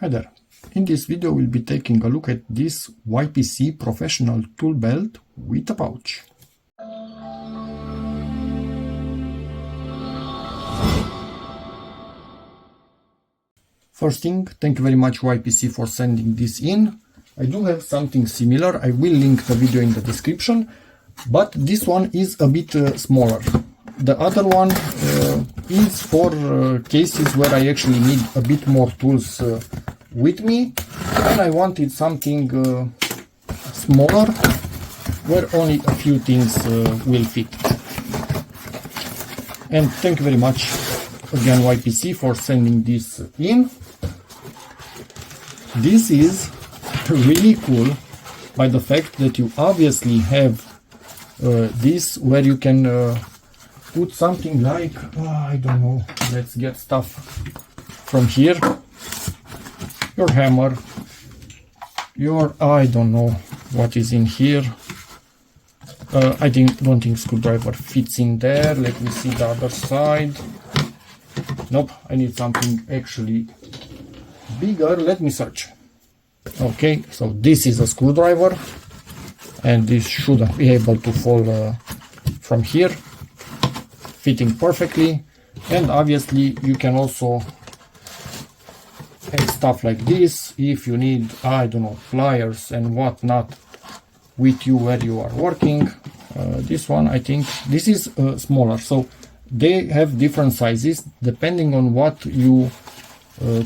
Hi there. In this video we'll be taking a look at this YPC professional tool belt with a pouch. First thing, thank you very much YPC for sending this in. I do have something similar. I will link the video in the description, but this one is a bit smaller. The other one is for cases where I actually need a bit more tools with me, and I wanted something smaller where only a few things will fit. And thank you very much again YPC for sending this in. This is really cool by the fact that you obviously have this where you can put something like, I don't know, let's get stuff from here, your hammer, your, I don't know what is in here. I don't think screwdriver fits in there. Let me see the other side. Nope, I need something actually bigger. Let me search. Okay, so this is a screwdriver, and this shouldn't be able to fall from here, fitting perfectly. And obviously you can also add stuff like this if you need, I don't know, pliers and whatnot with you where you are working. This one, I think this is smaller, so they have different sizes depending on what you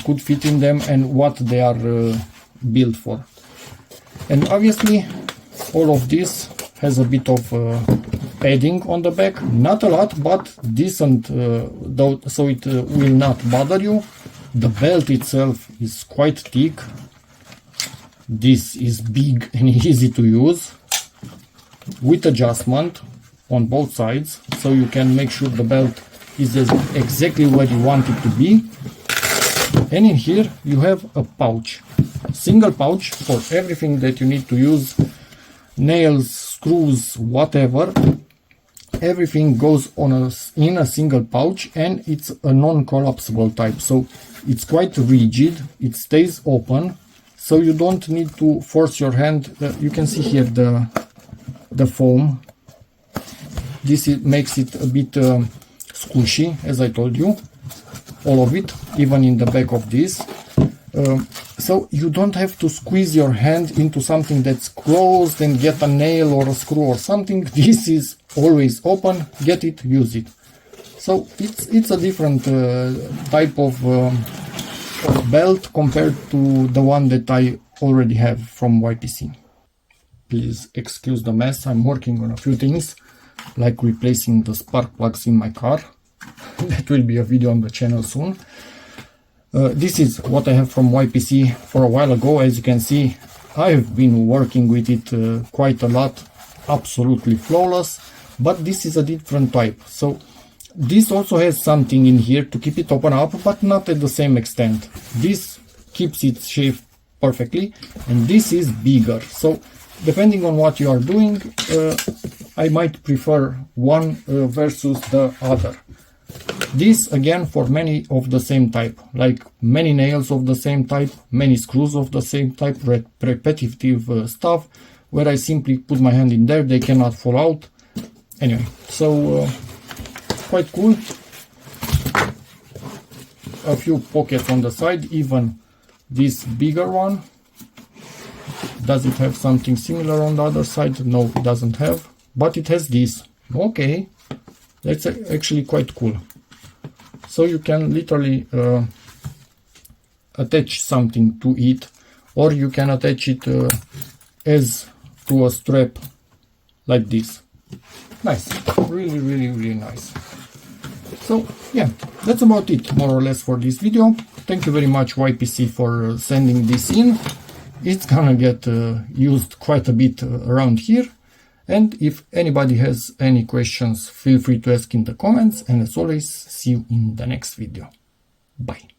could fit in them and what they are built for. And obviously all of this has a bit of padding on the back, not a lot but decent, though, so it will not bother you. The belt itself is quite thick. This is big and easy to use with adjustment on both sides, so you can make sure the belt is exactly where you want it to be. And in here you have a pouch, single pouch for everything that you need to use, nails, screws, whatever. Everything goes on in a single pouch, and it's a non-collapsible type, so it's quite rigid, it stays open, so you don't need to force your hand. You can see here the foam. This makes it a bit squishy, as I told you, all of it, even in the back of this. So you don't have to squeeze your hand into something that's closed and get a nail or a screw or something. This is always open, get it, use it. So it's a different type of belt compared to the one that I already have from YPC. Please excuse the mess, I'm working on a few things, like replacing the spark plugs in my car. That will be a video on the channel soon. This is what I have from YPC for a while ago. As you can see, I've been working with it quite a lot, absolutely flawless, but this is a different type. So this also has something in here to keep it open up, but not at the same extent. This keeps its shape perfectly, and this is bigger. So depending on what you are doing, I might prefer one versus the other. This again for many of the same type, like many nails of the same type, many screws of the same type, repetitive stuff, where I simply put my hand in there, they cannot fall out. Anyway, so quite cool. A few pockets on the side, even this bigger one. Does it have something similar on the other side? No, it doesn't have, but it has this. Okay, that's actually quite cool. So you can literally attach something to it, or you can attach it as to a strap like this. Nice, really, really, really nice. So yeah, that's about it more or less for this video. Thank you very much YPC for sending this in. It's gonna get used quite a bit around here. And if anybody has any questions, feel free to ask in the comments, and as always, see you in the next video. Bye.